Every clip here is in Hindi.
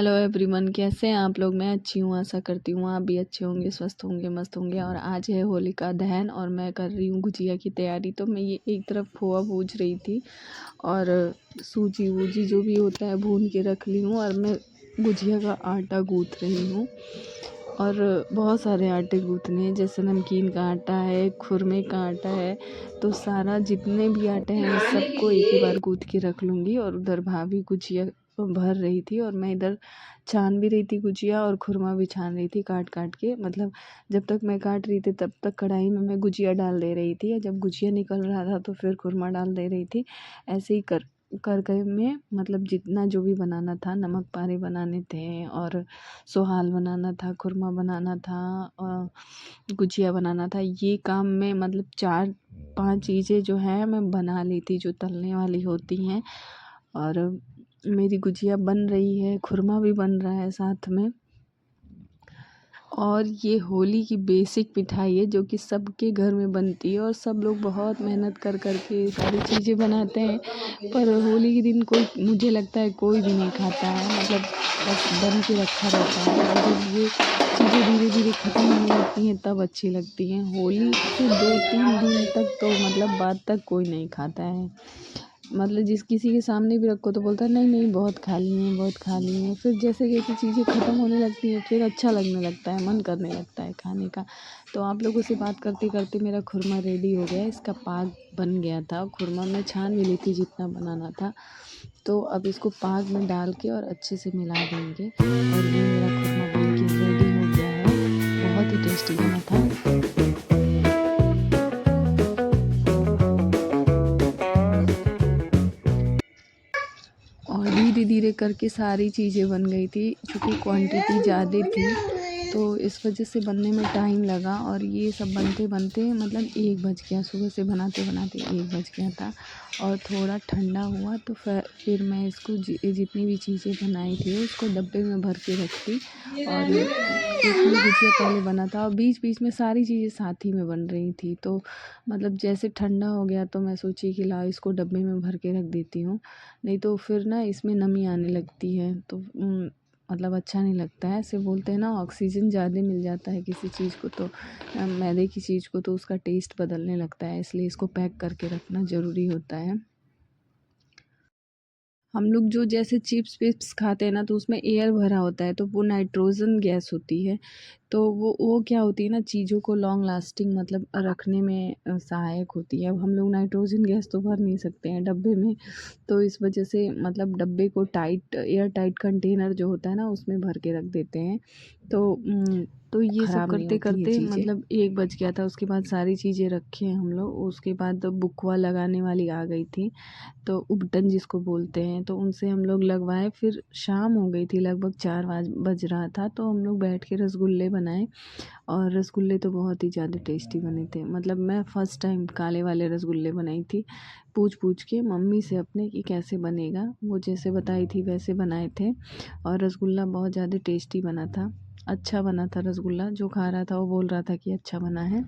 हेलो एवरीवन, कैसे हैं आप लोग। मैं अच्छी हूँ, आशा करती हूँ आप भी अच्छे होंगे, स्वस्थ होंगे, मस्त होंगे। और आज है होलिका दहन और मैं कर रही हूँ गुजिया की तैयारी। तो मैं ये एक तरफ खोआ भूज रही थी और सूजी वूजी जो भी होता है भून के रख ली हूँ और मैं गुजिया का आटा गूँथ रही हूँ। और बहुत सारे आटे गूँथने हैं, जैसे नमकीन का आटा है, खुरमे का आटा है, तो सारा जितने भी आटे हैं मैं सबको एक ही बार गूँथ के रख लूँगी। और उधर भाभी गुजिया भर रही थी और मैं इधर छान भी रही थी गुजिया और खुरमा भी छान रही थी काट काट के। मतलब जब तक मैं काट रही थी तब तक कढ़ाई में मैं गुजिया डाल दे रही थी, या जब गुजिया निकल रहा था तो फिर खुरमा डाल दे रही थी। ऐसे ही कर गए में मतलब जितना जो भी बनाना था, नमक पारे बनाने थे और सोहाल बनाना था, खुरमा बनाना था और गुजिया बनाना था। ये काम में मतलब 4-5 चीज़ें जो है मैं बना ली थी जो तलने वाली होती हैं। और मेरी गुजिया बन रही है, खुरमा भी बन रहा है साथ में। और ये होली की बेसिक मिठाई है जो कि सबके घर में बनती है और सब लोग बहुत मेहनत कर कर के सारी चीज़ें बनाते हैं। पर होली के दिन कोई, मुझे लगता है कोई भी नहीं खाता है, मतलब बस बन के रखा रहता है। और जब ये चीज़ें धीरे धीरे ख़त्म होने लगती हैं तब अच्छी लगती हैं। होली के 2-3 दिन तक तो मतलब बाद तक कोई नहीं खाता है। मतलब जिस किसी के सामने भी रखो तो बोलता है नहीं नहीं बहुत खा लिए हैं, बहुत खा लिए हैं। फिर जैसे जैसे चीज़ें ख़त्म होने लगती हैं फिर अच्छा लगने लगता है, मन करने लगता है खाने का। तो आप लोगों से बात करते करते मेरा खुरमा रेडी हो गया, इसका पाग बन गया था। खुरमा मैं छान भी ली थी जितना बनाना था। तो अब इसको पाग में डाल के और अच्छे से मिला देंगे। और ये मेरा खुरमा बन के रेडी हो गया है, बहुत ही टेस्टी बना था। और धीरे धीरे करके सारी चीज़ें बन गई थी, क्योंकि क्वांटिटी ज़्यादा थी तो इस वजह से बनने में टाइम लगा। और ये सब बनते बनते मतलब 1 बज गया, सुबह से बनाते बनाते 1 बज गया था। और थोड़ा ठंडा हुआ तो फिर मैं इसको जितनी भी चीज़ें बनाई थी उसको डब्बे में भर के रखी। और इसमें गुजिया पहले बना था और बीच बीच में सारी चीज़ें साथ ही में बन रही थी। तो मतलब जैसे ठंडा हो गया तो मैं सोची कि लाओ इसको डब्बे में भर के रख देती हूँ, नहीं तो फिर ना इसमें नमी आने लगती है तो मतलब अच्छा नहीं लगता है। ऐसे बोलते हैं ना, ऑक्सीजन ज़्यादा मिल जाता है किसी चीज़ को तो मैदे की चीज़ को तो उसका टेस्ट बदलने लगता है, इसलिए इसको पैक करके रखना ज़रूरी होता है। हम लोग जो जैसे चिप्स विप्स खाते हैं ना तो उसमें एयर भरा होता है तो वो नाइट्रोजन गैस होती है। तो वो क्या होती है ना, चीज़ों को लॉन्ग लास्टिंग मतलब रखने में सहायक होती है। अब हम लोग नाइट्रोजन गैस तो भर नहीं सकते हैं डब्बे में, तो इस वजह से मतलब डब्बे को टाइट, एयर टाइट कंटेनर जो होता है ना उसमें भर के रख देते हैं। तो ये सब करते करते मतलब 1 बज गया था। उसके बाद सारी चीज़ें रखे हम लोग, उसके बाद बुकवा लगाने वाली आ गई थी, तो उबटन जिसको बोलते हैं, तो उनसे हम लोग लगवाए। फिर शाम हो गई थी, लगभग 4 बज रहा था, तो हम लोग बैठ के रसगुल्ले बनाए। और रसगुल्ले तो बहुत ही ज़्यादा टेस्टी बने थे। मतलब मैं फ़र्स्ट टाइम काले वाले रसगुल्ले बनाई थी, पूछ पूछ के मम्मी से अपने कि कैसे बनेगा, वो जैसे बताई थी वैसे बनाए थे। और रसगुल्ला बहुत ज़्यादा टेस्टी बना था, अच्छा बना था रसगुल्ला। जो खा रहा था वो बोल रहा था कि अच्छा बना है।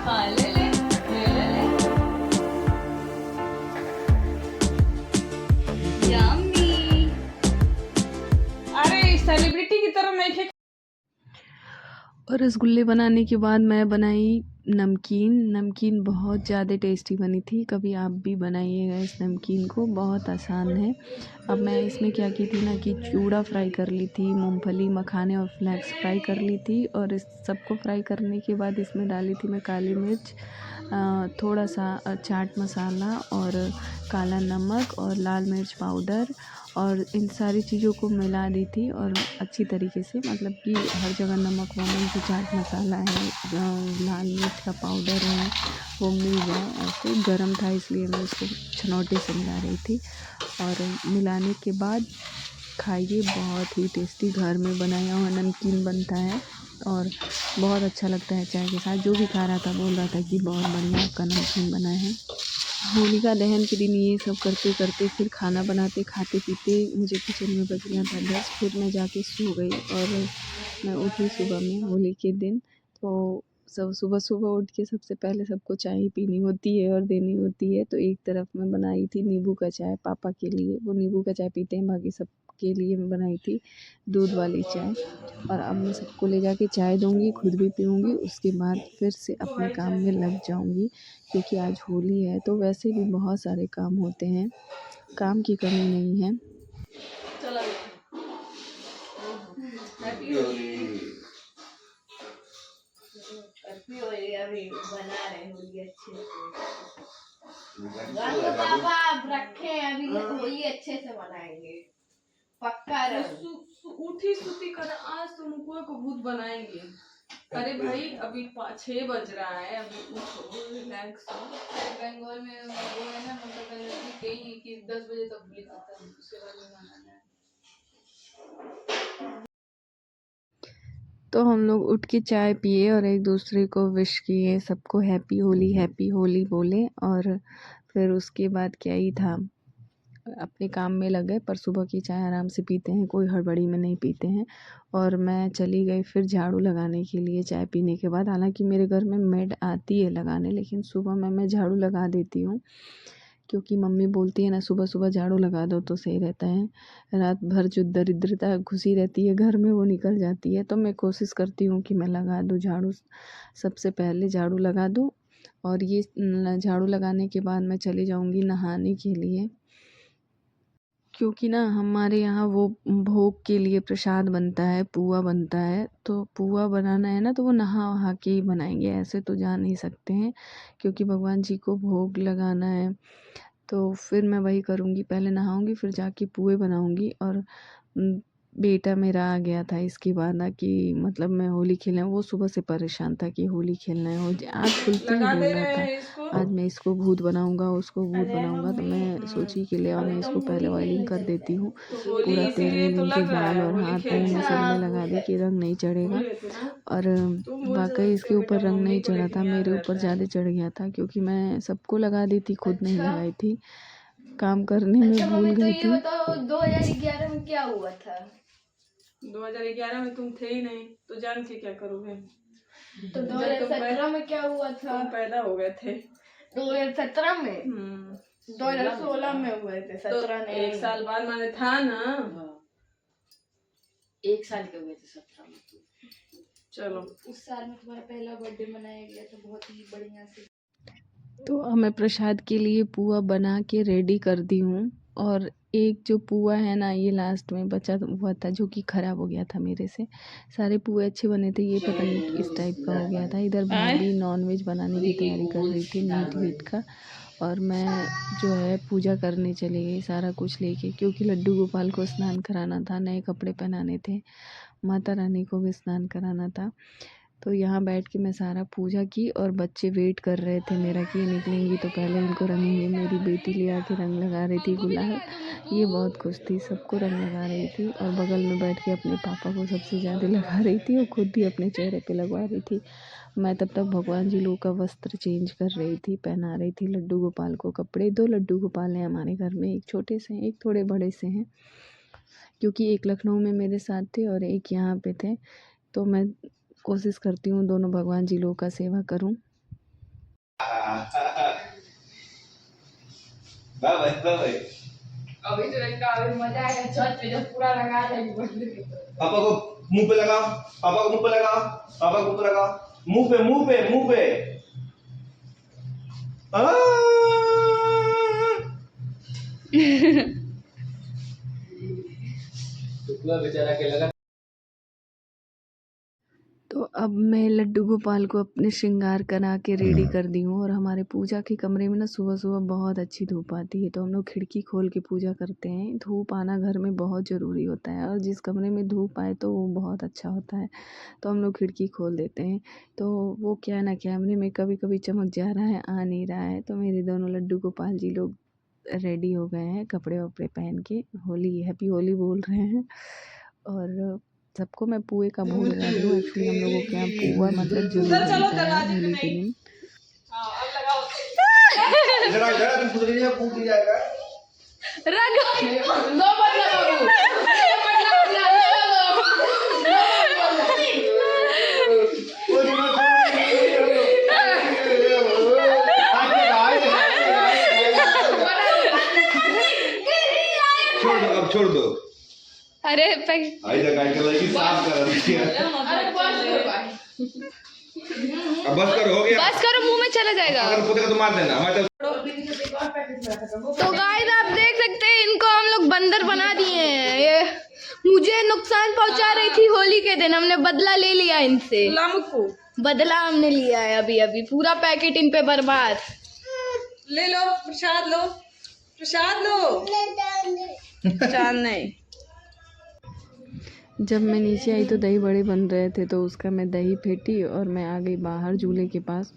हाँ, ले ले, ले ले। यम्मी। अरे सेलिब्रिटी की तरह मैं और रसगुल्ले बनाने के बाद मैं बनाई नमकीन बहुत ज़्यादा टेस्टी बनी थी। कभी आप भी बनाइएगा इस नमकीन को, बहुत आसान है। अब मैं इसमें क्या की थी ना कि चूड़ा फ्राई कर ली थी, मूंगफली, मखाने और फ्लैक्स फ्राई कर ली थी। और इस सबको फ्राई करने के बाद इसमें डाली थी मैं काली मिर्च, थोड़ा सा चाट मसाला और काला नमक और लाल मिर्च पाउडर, और इन सारी चीज़ों को मिला दी थी। और अच्छी तरीके से मतलब कि हर जगह नमक वमक जो चाट मसाला है, लाल मिर्च का पाउडर है, वो मिल जाए। ऐसे गर्म था इसलिए मैं इसको छनौटे से मिला रही थी। और मिलाने के बाद खाइए, बहुत ही टेस्टी घर में बनाया हुआ नमकीन बनता है और बहुत अच्छा लगता है चाय के साथ। जो भी खा रहा था बोल रहा था कि बहुत बढ़िया आपका नमकीन बना है। होलिका दहन के दिन ये सब करते करते फिर खाना बनाते खाते पीते मुझे किचन में बज गया था 10। फिर मैं जाके सो गई और मैं उठी सुबह में होली के दिन। तो सब सुबह सुबह उठ के सबसे पहले सबको चाय पीनी होती है और देनी होती है। तो एक तरफ मैं बनाई थी नींबू का चाय पापा के लिए, वो नींबू का चाय पीते हैं, बाकी सब के लिए मैं बनाई थी दूध वाली चाय। और अब मैं सबको ले जाके चाय दूँगी, खुद भी पीऊँगी, उसके बाद फिर से अपने काम में लग जाऊँगी। क्योंकि आज होली है तो वैसे भी बहुत सारे काम होते हैं, काम की कमी नहीं है। अभी बना रहे होली अच्छे से पापा आप रखे अभी होली अच्छे से मनाएंगे पक्का। उठी सुती कर आज तुम मुकुआ को भूत बनाएंगे। अरे भाई अभी 6 बज रहा है, अभी उठो रिलैक्स हो। बंगाल में वो है ना मतलब कहीं कि 10 बजे तक होली खत्म, उसके बाद में मनाना है। तो हम लोग उठ के चाय पिए और एक दूसरे को विश किए, सबको हैप्पी होली बोले। और फिर उसके बाद क्या ही था, अपने काम में लग गए। पर सुबह की चाय आराम से पीते हैं, कोई हड़बड़ी में नहीं पीते हैं। और मैं चली गई फिर झाड़ू लगाने के लिए चाय पीने के बाद। हालांकि मेरे घर में मेड आती है लगाने, लेकिन सुबह में मैं झाड़ू लगा देती हूँ क्योंकि मम्मी बोलती है ना सुबह सुबह झाड़ू लगा दो तो सही रहता है। रात भर जो दरिद्रता घुसी रहती है घर में वो निकल जाती है। तो मैं कोशिश करती हूँ कि मैं लगा दूँ झाड़ू, सबसे पहले झाड़ू लगा दूँ। और ये झाड़ू लगाने के बाद मैं चली जाऊँगी नहाने के लिए, क्योंकि ना हमारे यहाँ वो भोग के लिए प्रसाद बनता है, पुआ बनता है। तो पुआ बनाना है ना तो वो नहा वहा के ही बनाएंगे, ऐसे तो जा नहीं सकते हैं क्योंकि भगवान जी को भोग लगाना है। तो फिर मैं वही करूँगी, पहले नहाऊँगी फिर जाके पुए बनाऊँगी। और बेटा मेरा आ गया था इसके बाद ना कि मतलब मैं होली खेलना है, वो सुबह से परेशान था कि होली खेलना है। आज खुलते ही बोल रहा था आज मैं इसको भूत बनाऊंगा उसको भूत बनाऊंगा। तो मैं सोची कि ले आओ मैं इसको पहले ऑयलिंग कर देती हूँ, पूरा तेल में इनके बाल और हाथ मुंह में सब में लगा दे कि रंग नहीं चढ़ेगा। और वाकई इसके ऊपर रंग नहीं चढ़ा था, मेरे ऊपर ज़्यादा चढ़ गया था क्योंकि मैं सबको लगा दी थी, खुद नहीं लगाई थी, काम करने में भूल गई थी। 2011 में क्या हुआ था? 2011 में तुम थे ही नहीं तो जान के क्या करोगे। तो 2017 में क्या हुआ था? तुम पैदा हो गए थे 2017 में। 2016 में हुए थे, 17 तो नहीं। 1 साल बाद मैंने था ना, 1 साल के हुए थे 17 में। चलो उस साल में तुम्हारा पहला बर्थडे मनाया गया था बहुत ही बढ़िया से। तो मैं प्रसाद के लिए पुआ बना के रेडी कर दी हूँ। और एक जो पुआ है ना ये लास्ट में बचा हुआ था जो कि ख़राब हो गया था मेरे से। सारे पुए अच्छे बने थे, ये पता नहीं किस टाइप का हो गया था। इधर भाभी नॉनवेज बनाने की तैयारी कर रही थी, मीट वीट का। और मैं जो है पूजा करने चली गई सारा कुछ लेके, क्योंकि लड्डू गोपाल को स्नान कराना था, नए कपड़े पहनाने थे, माता रानी को भी स्नान कराना था। तो यहाँ बैठ के मैं सारा पूजा की और बच्चे वेट कर रहे थे मेरा कि ये निकलेंगी तो पहले इनको रंगेंगे। मेरी बेटी ले आके रंग लगा रही थी गुलाल, ये बहुत खुश थी, सबको रंग लगा रही थी। और बगल में बैठ के अपने पापा को सबसे ज़्यादा लगा रही थी और खुद भी अपने चेहरे पे लगवा रही थी। मैं तब तक भगवान जी लोग का वस्त्र चेंज कर रही थी, पहना रही थी लड्डू गोपाल को कपड़े। 2 लड्डू गोपाल हैं हमारे घर में, एक छोटे से हैं एक थोड़े बड़े से हैं, क्योंकि एक लखनऊ में मेरे साथ थे और एक यहाँ पे थे। तो मैं कोशिश करती हूँ दोनों भगवान जी लोग का सेवा करूँ। अभी तो लड़का अभी मजा आएगा छत पे जब पूरा लगा देंगे। पापा को मुंह पे लगा, पापा को मुंह पे लगा, पापा को मुंह पे लगा, मुंह पे मुंह पे मुंह पे। तो बेचारा के लगा। तो अब मैं लड्डू गोपाल को अपने श्रृंगार करा के रेडी कर दी हूँ। और हमारे पूजा के कमरे में ना सुबह सुबह बहुत अच्छी धूप आती है, तो हम लोग खिड़की खोल के पूजा करते हैं। धूप आना घर में बहुत ज़रूरी होता है और जिस कमरे में धूप आए तो वो बहुत अच्छा होता है, तो हम लोग खिड़की खोल देते हैं। तो वो क्या ना कैमरे में कभी कभी चमक जा रहा है, आ नहीं रहा है। तो मेरे दोनों लड्डू गोपाल जी लोग रेडी हो गए हैं कपड़े वपड़े पहन के, होली हैप्पी होली बोल रहे हैं। और सबको मैं पुए का भोग लगा रही हूँ। एक्चुअली हम लोगों के यहाँ पुआ मतलब जरूर बनता है होली के दिन। जरा जरा तुम खुद लीजिए, फूट जाएगा। रख दो बदला बाबू, दो बदला छोड़ दो, अब छोड़ दो। अरे आई जगह के लगी साफ कर दिया। अरे बस कर भाई, अब बस करो, हो गया। बस करो, मुंह में चला जाएगा। अगर पोतेगा तो मार देना। मैं तो गाइस आप देख सकते हैं, इनको हम लोग बंदर बना दिए हैं। ये मुझे नुकसान पहुंचा रही थी होली के दिन, हमने बदला ले लिया इनसे। बदला हमने लिया है अभी अभी, पूरा पैकेट इन पे बर्बाद। ले लो प्रसाद, लो प्रसाद, लो प्रसाद नहीं। जब मैं नीचे आई तो दही बड़े बन रहे थे, तो उसका मैं दही फेंटी और मैं आ गई बाहर झूले के पास।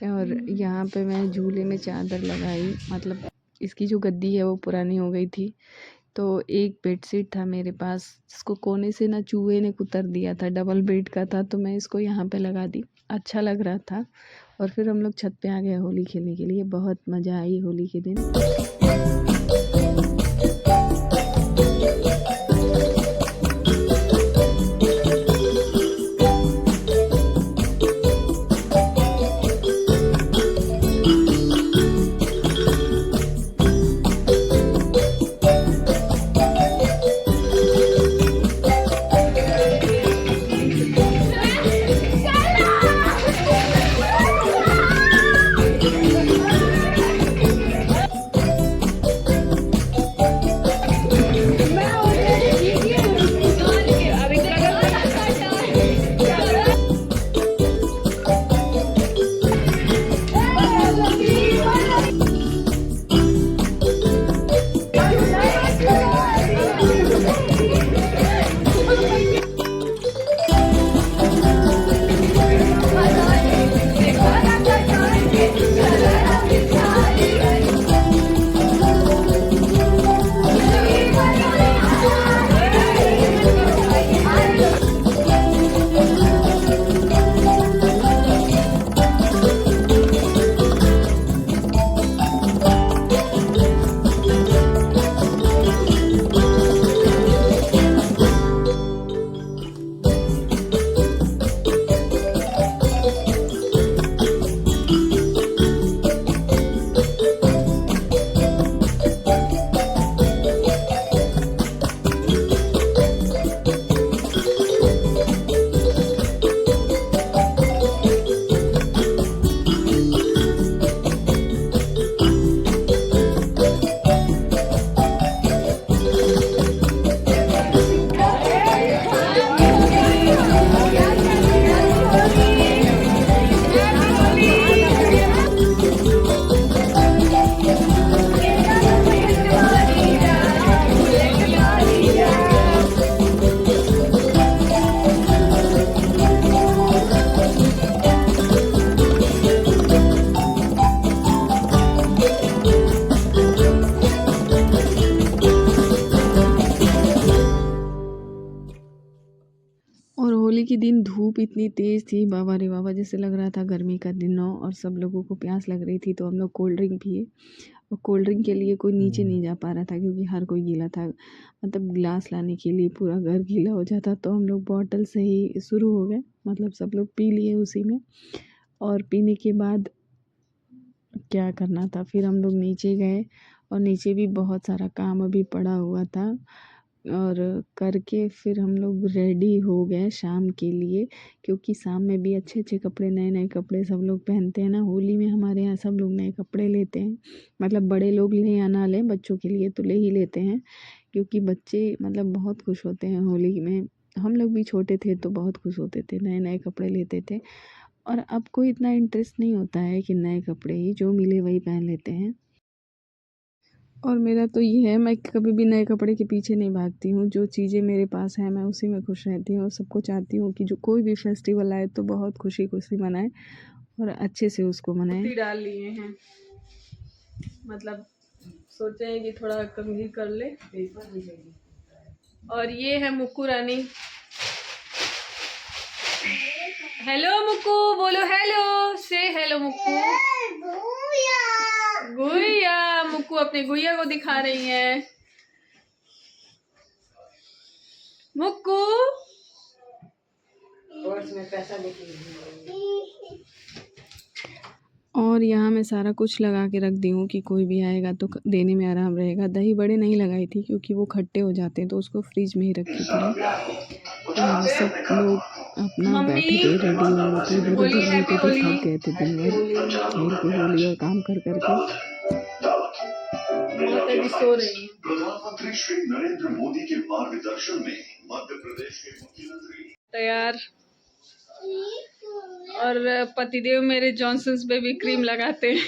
और यहाँ पे मैं झूले में चादर लगाई, मतलब इसकी जो गद्दी है वो पुरानी हो गई थी। तो एक बेडशीट था मेरे पास, जिसको कोने से ना चूहे ने कुतर दिया था, डबल बेड का था, तो मैं इसको यहाँ पे लगा दी। अच्छा लग रहा था। और फिर हम लोग छत पे आ गए होली खेलने के लिए। बहुत मज़ा आई होली के दिन। होली के दिन धूप इतनी तेज़ थी, बाबा रे बाबा, जैसे लग रहा था गर्मी का दिन हो। और सब लोगों को प्यास लग रही थी, तो हम लोग कोल्ड ड्रिंक पिए। और कोल्ड ड्रिंक के लिए कोई नीचे नहीं जा पा रहा था, क्योंकि हर कोई गीला था। मतलब गिलास लाने के लिए पूरा घर गीला हो जाता, तो हम लोग बॉटल से ही शुरू हो गए। मतलब सब लोग पी लिए उसी में। और पीने के बाद क्या करना था, फिर हम लोग नीचे गए। और नीचे भी बहुत सारा काम अभी पड़ा हुआ था, और करके फिर हम लोग रेडी हो गए शाम के लिए। क्योंकि शाम में भी अच्छे अच्छे कपड़े, नए नए कपड़े सब लोग पहनते हैं ना। होली में हमारे यहाँ सब लोग नए कपड़े लेते हैं। मतलब बड़े लोग लें या ना लें, बच्चों के लिए तो ले ही लेते हैं। क्योंकि बच्चे मतलब बहुत खुश होते हैं होली में। हम लोग भी छोटे थे तो बहुत खुश होते थे, नए नए कपड़े लेते थे। और अब कोई इतना इंटरेस्ट नहीं होता है कि नए कपड़े ही जो मिले वही पहन लेते हैं। और मेरा तो ये है, मैं कभी भी नए कपड़े के पीछे नहीं भागती हूँ। जो चीज़ें मेरे पास हैं मैं उसी में खुश रहती हूँ। और सबको चाहती हूँ कि जो कोई भी फेस्टिवल आए तो बहुत खुशी खुशी मनाए और अच्छे से उसको मनाएं। डाल लिए हैं, मतलब सोचे हैं कि थोड़ा कम ही कर ले। और ये है मुक्कू रानी। हेलो मुक्कू, बोलो हेलो, से हेलो मुक्कू। गुइया, मुक्कू अपने गुइया को दिखा रही है। मुक्कू और यहाँ मैं सारा कुछ लगा के रख दी हूँ कि कोई भी आएगा तो देने में आराम रहेगा। दही बड़े नहीं लगाई थी क्योंकि वो खट्टे हो जाते हैं, तो उसको फ्रिज में ही रखी थी। और सब लोग अपना बैठे थे रेडी होके, इधर उधर लेटे थे, थक गए थे दिन भर खेल के होली और काम कर करके। सो रही है। प्रधानमंत्री श्री नरेंद्र मोदी के मार्गदर्शन में मध्य प्रदेश के मुख्यमंत्री तैयार। और पतिदेव मेरे जॉनसन्स बेबी क्रीम लगाते हैं।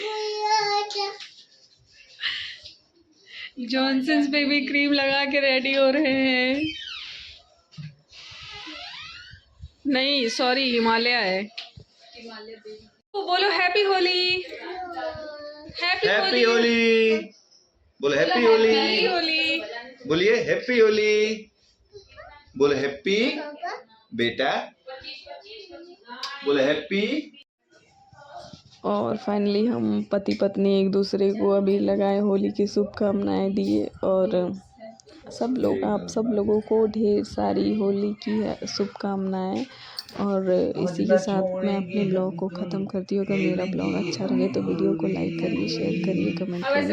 जॉनसन्स बेबी क्रीम लगा के रेडी हो रहे हैं। नहीं सॉरी, हिमालय है। बोलो हैप्पी होली। हैप्पी होली। बोलो हैप्पी होली। होली बोलिए हैप्पी होली। बोलो हैप्पी बेटा, बोलो हैप्पी। और फाइनली हम पति पत्नी एक दूसरे को अबीर लगाए, होली की शुभकामनाएं दिए। और सब लोग, आप सब लोगों को ढेर सारी होली की शुभकामनाएं। और इसी के साथ मैं अपने ब्लॉग को ख़त्म करती हूँ। अगर मेरा ब्लॉग अच्छा लगे तो वीडियो को लाइक करिए, शेयर करिए, कमेंट करिए।